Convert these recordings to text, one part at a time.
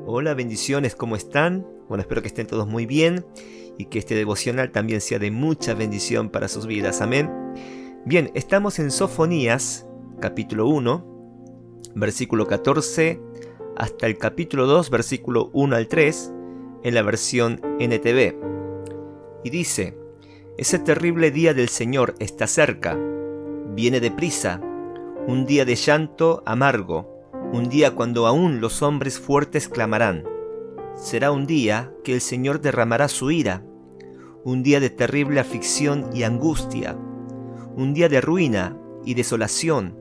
Hola, bendiciones, ¿cómo están? Bueno, espero que estén todos muy bien y que este devocional también sea de mucha bendición para sus vidas. Amén. Bien, estamos en Sofonías, capítulo 1, versículo 14, hasta el capítulo 2, versículo 1 al 3, en la versión NTV. Y dice: Ese terrible día del Señor está cerca, viene deprisa, un día de llanto amargo, un día cuando aún los hombres fuertes clamarán. Será un día que el Señor derramará su ira, un día de terrible aflicción y angustia, un día de ruina y desolación,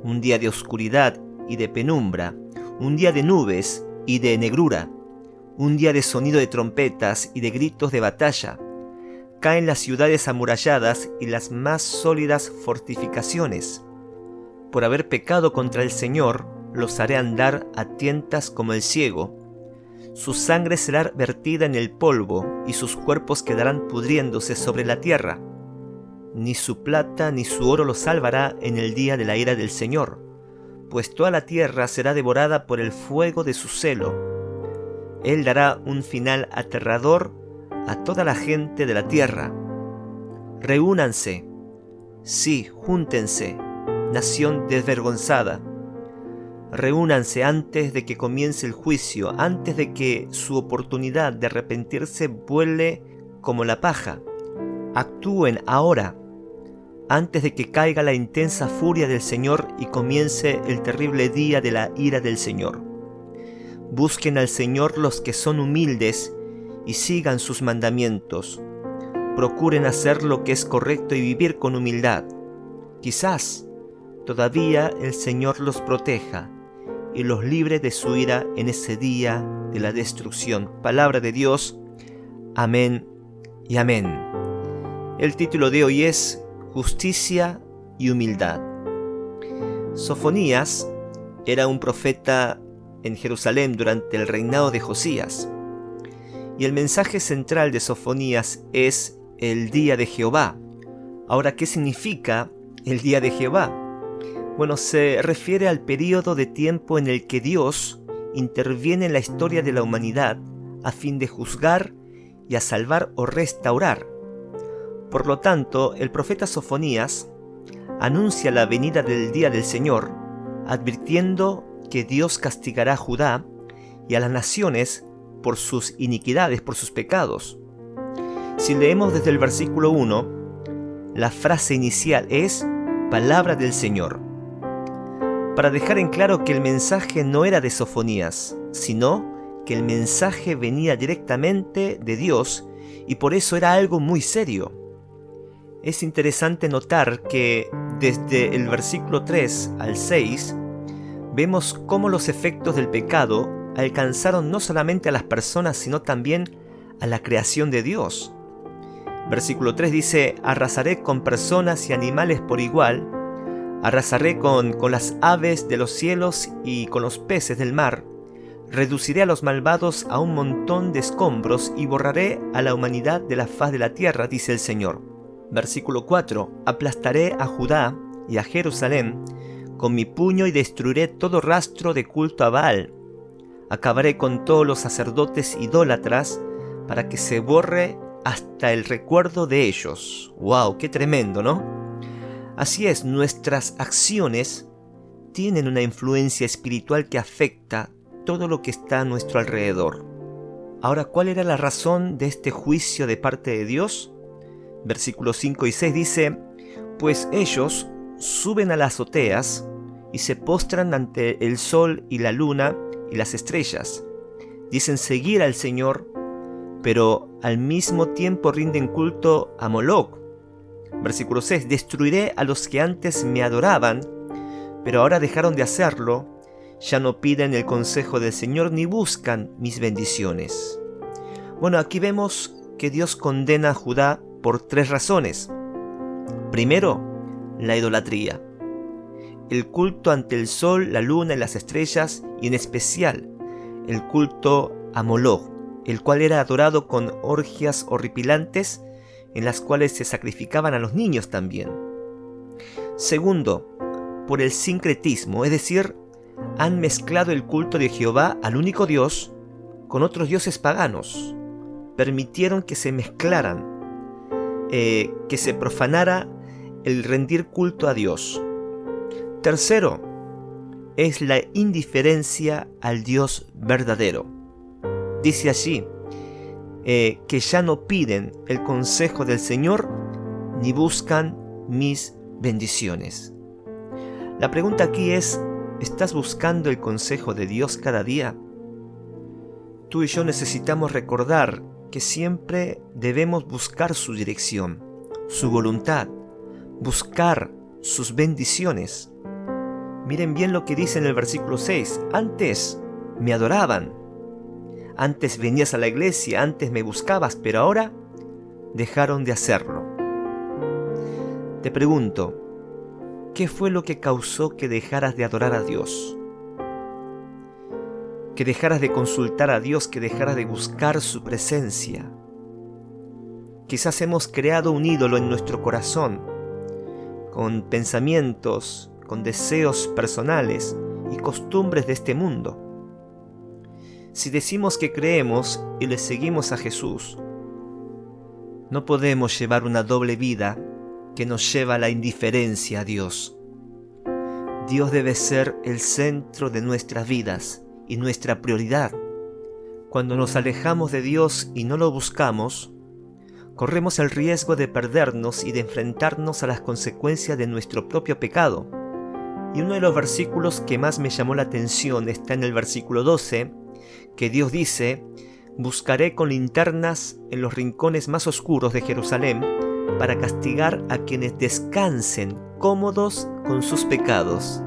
un día de oscuridad y de penumbra, un día de nubes y de negrura, un día de sonido de trompetas y de gritos de batalla. Caen las ciudades amuralladas y las más sólidas fortificaciones. Por haber pecado contra el Señor, los haré andar a tientas como el ciego. Su sangre será vertida en el polvo y sus cuerpos quedarán pudriéndose sobre la tierra. Ni su plata ni su oro los salvará en el día de la ira del Señor, pues toda la tierra será devorada por el fuego de su celo. Él dará un final aterrador a toda la gente de la tierra. Reúnanse, sí, júntense, nación desvergonzada. Reúnanse antes de que comience el juicio, antes de que su oportunidad de arrepentirse vuele como la paja. Actúen ahora, antes de que caiga la intensa furia del Señor y comience el terrible día de la ira del Señor. Busquen al Señor los que son humildes y sigan sus mandamientos. Procuren hacer lo que es correcto y vivir con humildad. Quizás todavía el Señor los proteja y los libre de su ira en ese día de la destrucción. Palabra de Dios. Amén y amén. El título de hoy es Justicia y Humildad. Sofonías era un profeta en Jerusalén durante el reinado de Josías. Y el mensaje central de Sofonías es el día de Jehová. Ahora, ¿qué significa el día de Jehová? Bueno, se refiere al período de tiempo en el que Dios interviene en la historia de la humanidad a fin de juzgar y a salvar o restaurar. Por lo tanto, el profeta Sofonías anuncia la venida del día del Señor, advirtiendo que Dios castigará a Judá y a las naciones por sus iniquidades, por sus pecados. Si leemos desde el versículo 1, la frase inicial es Palabra del Señor, para dejar en claro que el mensaje no era de Sofonías, sino que el mensaje venía directamente de Dios y por eso era algo muy serio. Es interesante notar que desde el versículo 3 al 6 vemos cómo los efectos del pecado alcanzaron no solamente a las personas, sino también a la creación de Dios. Versículo 3 dice: Arrasaré con personas y animales por igual, arrasaré con las aves de los cielos y con los peces del mar, reduciré a los malvados a un montón de escombros y borraré a la humanidad de la faz de la tierra, dice el Señor. Versículo 4: Aplastaré a Judá y a Jerusalén con mi puño y destruiré todo rastro de culto a Baal. Acabaré con todos los sacerdotes idólatras para que se borre hasta el recuerdo de ellos. ¡Wow! ¡Qué tremendo!, ¿no? Así es, nuestras acciones tienen una influencia espiritual que afecta todo lo que está a nuestro alrededor. Ahora, ¿cuál era la razón de este juicio de parte de Dios? Versículos 5 y 6 dice: Pues ellos suben a las azoteas y se postran ante el sol y la luna y las estrellas. Dicen seguir al Señor, pero al mismo tiempo rinden culto a Moloc. Versículo 6: Destruiré a los que antes me adoraban, pero ahora dejaron de hacerlo. Ya no piden el consejo del Señor ni buscan mis bendiciones. Bueno, aquí vemos que Dios condena a Judá por tres razones. Primero, la idolatría. El culto ante el sol, la luna y las estrellas, y en especial el culto a Moloc, el cual era adorado con orgías horripilantes en las cuales se sacrificaban a los niños también. Segundo, por el sincretismo, es decir, han mezclado el culto de Jehová al único Dios con otros dioses paganos. Permitieron que se mezclaran, que se profanara el rendir culto a Dios. Tercero, es la indiferencia al Dios verdadero. Dice allí que ya no piden el consejo del Señor ni buscan mis bendiciones. La pregunta aquí es, ¿estás buscando el consejo de Dios cada día? Tú y yo necesitamos recordar que siempre debemos buscar su dirección, su voluntad, buscar sus bendiciones. Miren bien lo que dice en el versículo 6. Antes me adoraban, antes venías a la iglesia, antes me buscabas, pero ahora dejaron de hacerlo. Te pregunto, ¿qué fue lo que causó que dejaras de adorar a Dios? Que dejaras de consultar a Dios, que dejaras de buscar su presencia. Quizás hemos creado un ídolo en nuestro corazón, con pensamientos, con deseos personales y costumbres de este mundo. Si decimos que creemos y le seguimos a Jesús, no podemos llevar una doble vida que nos lleva a la indiferencia a Dios. Dios debe ser el centro de nuestras vidas y nuestra prioridad. Cuando nos alejamos de Dios y no lo buscamos, corremos el riesgo de perdernos y de enfrentarnos a las consecuencias de nuestro propio pecado. Y uno de los versículos que más me llamó la atención está en el versículo 12, que Dios dice: buscaré con linternas en los rincones más oscuros de Jerusalén para castigar a quienes descansen cómodos con sus pecados.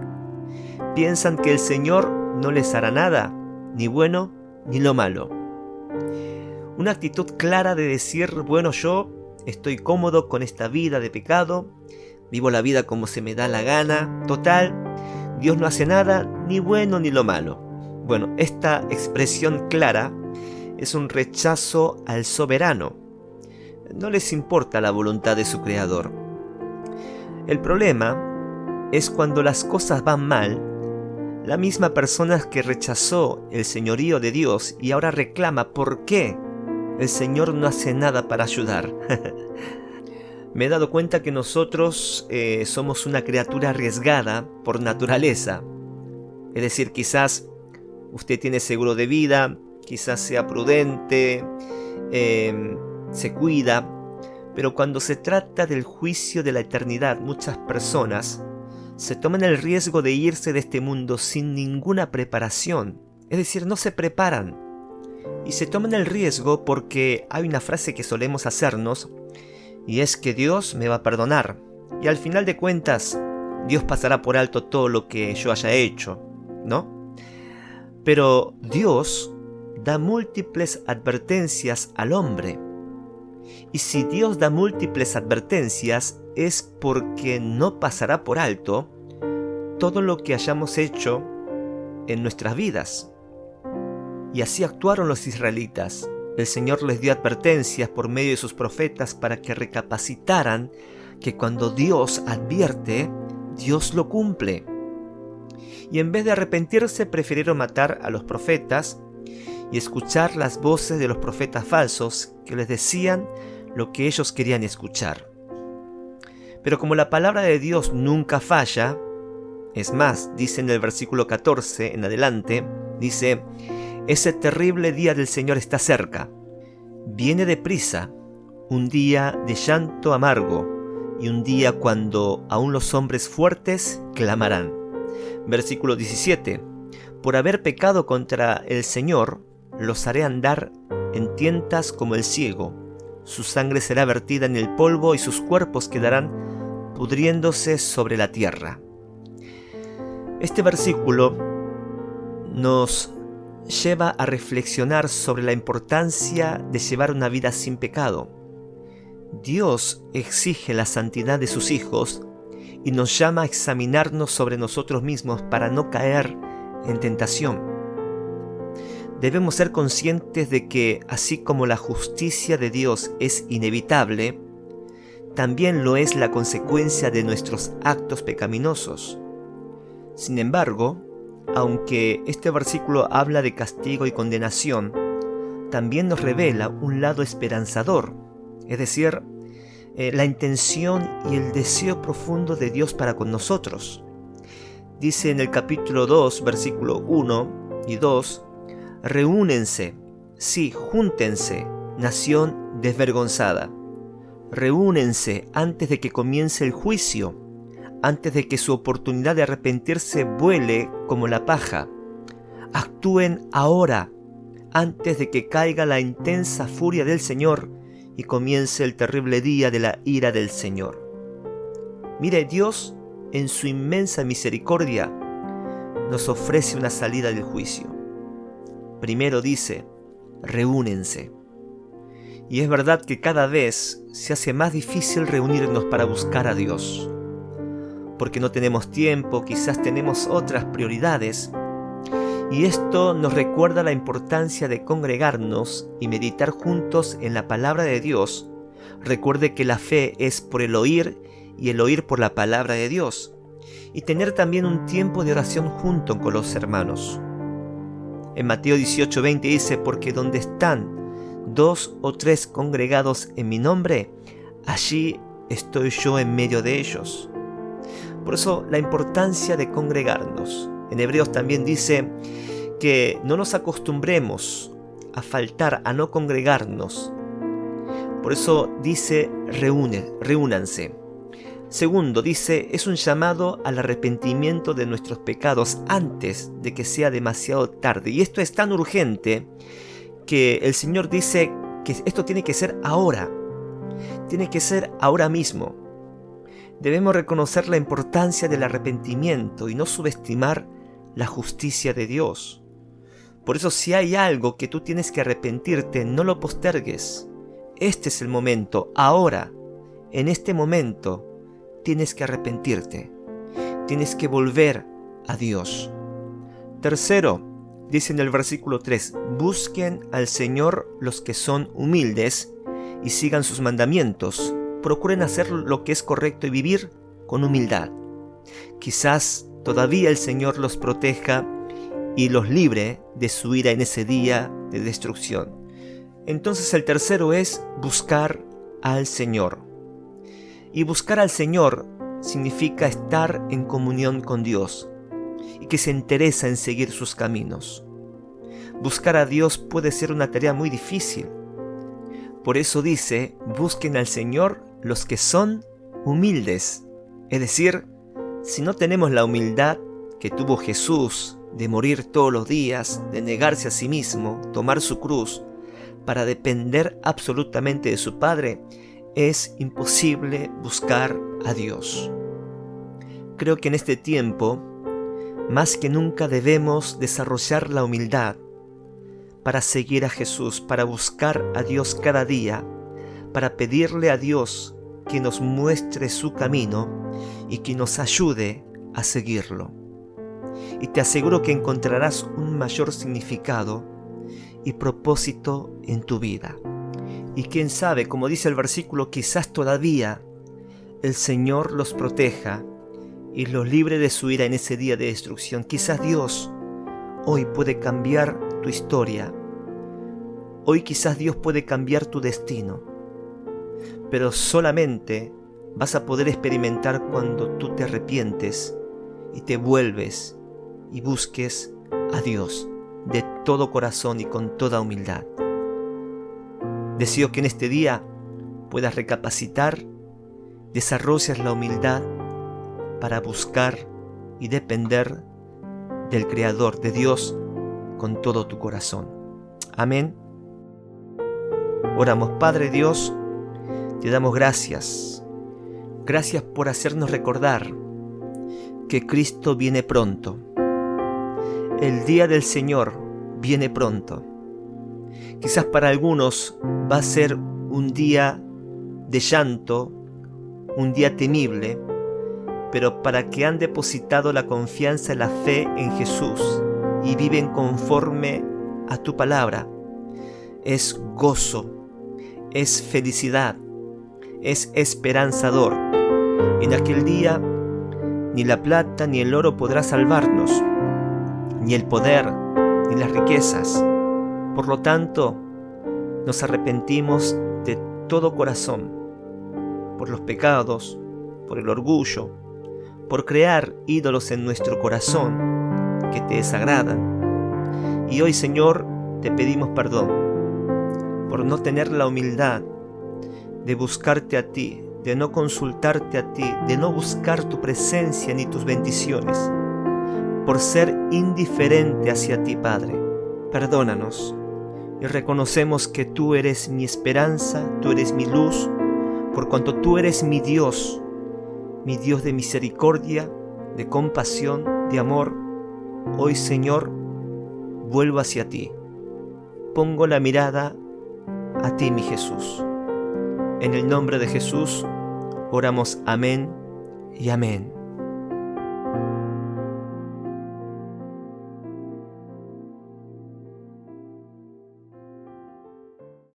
Piensan que el Señor no les hará nada, ni bueno ni lo malo. Una actitud clara de decir, bueno, yo estoy cómodo con esta vida de pecado, vivo la vida como se me da la gana, total, Dios no hace nada, ni bueno ni lo malo. Bueno, esta expresión clara es un rechazo al soberano. No les importa la voluntad de su creador. El problema es cuando las cosas van mal, la misma persona que rechazó el señorío de Dios y ahora reclama por qué el Señor no hace nada para ayudar. Me he dado cuenta que nosotros somos una criatura arriesgada por naturaleza. Es decir, quizás usted tiene seguro de vida, quizás sea prudente, se cuida, pero cuando se trata del juicio de la eternidad, muchas personas se toman el riesgo de irse de este mundo sin ninguna preparación, es decir, no se preparan, y se toman el riesgo porque hay una frase que solemos hacernos, y es que Dios me va a perdonar, y al final de cuentas, Dios pasará por alto todo lo que yo haya hecho, ¿no? Pero Dios da múltiples advertencias al hombre. Y si Dios da múltiples advertencias es porque no pasará por alto todo lo que hayamos hecho en nuestras vidas. Y así actuaron los israelitas. El Señor les dio advertencias por medio de sus profetas para que recapacitaran que cuando Dios advierte, Dios lo cumple. Y en vez de arrepentirse, prefirieron matar a los profetas y escuchar las voces de los profetas falsos que les decían lo que ellos querían escuchar. Pero como la palabra de Dios nunca falla, es más, dice en el versículo 14 en adelante, dice: ese terrible día del Señor está cerca, viene deprisa, un día de llanto amargo y un día cuando aún los hombres fuertes clamarán. Versículo 17: por haber pecado contra el Señor, los haré andar en tientas como el ciego. Su sangre será vertida en el polvo y sus cuerpos quedarán pudriéndose sobre la tierra. Este versículo nos lleva a reflexionar sobre la importancia de llevar una vida sin pecado. Dios exige la santidad de sus hijos y nos llama a examinarnos sobre nosotros mismos para no caer en tentación. Debemos ser conscientes de que, así como la justicia de Dios es inevitable, también lo es la consecuencia de nuestros actos pecaminosos. Sin embargo, aunque este versículo habla de castigo y condenación, también nos revela un lado esperanzador, es decir, la intención y el deseo profundo de Dios para con nosotros. Dice en el capítulo 2, versículo 1 y 2, reúnense, sí, júntense, nación desvergonzada. Reúnense antes de que comience el juicio, antes de que su oportunidad de arrepentirse vuele como la paja. Actúen ahora, antes de que caiga la intensa furia del Señor y comience el terrible día de la ira del Señor. Mire, Dios, en su inmensa misericordia, nos ofrece una salida del juicio. Primero dice, reúnense. Y es verdad que cada vez se hace más difícil reunirnos para buscar a Dios, porque no tenemos tiempo, quizás tenemos otras prioridades, y esto nos recuerda la importancia de congregarnos y meditar juntos en la palabra de Dios. Recuerde que la fe es por el oír y el oír por la palabra de Dios, y tener también un tiempo de oración junto con los hermanos. En Mateo 18:20 dice, porque donde están 2 o 3 congregados en mi nombre, allí estoy yo en medio de ellos. Por eso la importancia de congregarnos. En Hebreos también dice que no nos acostumbremos a faltar, a no congregarnos. Por eso dice reúnanse. Segundo, dice, es un llamado al arrepentimiento de nuestros pecados antes de que sea demasiado tarde. Y esto es tan urgente que el Señor dice que esto tiene que ser ahora. Tiene que ser ahora mismo. Debemos reconocer la importancia del arrepentimiento y no subestimar la justicia de Dios. Por eso, si hay algo que tú tienes que arrepentirte, no lo postergues. Este es el momento, ahora, en este momento, tienes que arrepentirte. Tienes que volver a Dios. Tercero, dice en el versículo 3, busquen al Señor los que son humildes y sigan sus mandamientos. Procuren hacer lo que es correcto y vivir con humildad. Quizás todavía el Señor los proteja y los libre de su ira en ese día de destrucción. Entonces el tercero es buscar al Señor. Y buscar al Señor significa estar en comunión con Dios y que se interesa en seguir sus caminos. Buscar a Dios puede ser una tarea muy difícil. Por eso dice, busquen al Señor los que son humildes. Es decir, si no tenemos la humildad que tuvo Jesús de morir todos los días, de negarse a sí mismo, tomar su cruz, para depender absolutamente de su Padre, es imposible buscar a Dios. Creo que en este tiempo, más que nunca debemos desarrollar la humildad para seguir a Jesús, para buscar a Dios cada día, para pedirle a Dios que nos muestre su camino y que nos ayude a seguirlo. Y te aseguro que encontrarás un mayor significado y propósito en tu vida. Y quién sabe, como dice el versículo, quizás todavía el Señor los proteja y los libre de su ira en ese día de destrucción. Quizás Dios hoy puede cambiar tu historia. Hoy quizás Dios puede cambiar tu destino. Pero solamente vas a poder experimentar cuando tú te arrepientes y te vuelves y busques a Dios de todo corazón y con toda humildad. Deseo que en este día puedas recapacitar, desarrolles la humildad para buscar y depender del Creador, de Dios, con todo tu corazón. Amén. Oramos. Padre Dios, te damos gracias. Gracias por hacernos recordar que Cristo viene pronto. El día del Señor viene pronto. Quizás para algunos va a ser un día de llanto, un día temible, pero para que han depositado la confianza y la fe en Jesús y viven conforme a tu palabra, es gozo, es felicidad, es esperanzador. En aquel día ni la plata ni el oro podrá salvarnos, ni el poder ni las riquezas. Por lo tanto, Nos arrepentimos de todo corazón por los pecados, por el orgullo, por crear ídolos en nuestro corazón que te desagradan. Y hoy, Señor, te pedimos perdón por no tener la humildad de buscarte a ti, de no consultarte a ti, de no buscar tu presencia ni tus bendiciones, por ser indiferente hacia ti, Padre. Perdónanos y reconocemos que tú eres mi esperanza, tú eres mi luz, por cuanto tú eres mi Dios de misericordia, de compasión, de amor. Hoy, Señor, vuelvo hacia ti. Pongo la mirada a ti, mi Jesús. En el nombre de Jesús oramos amén y amén.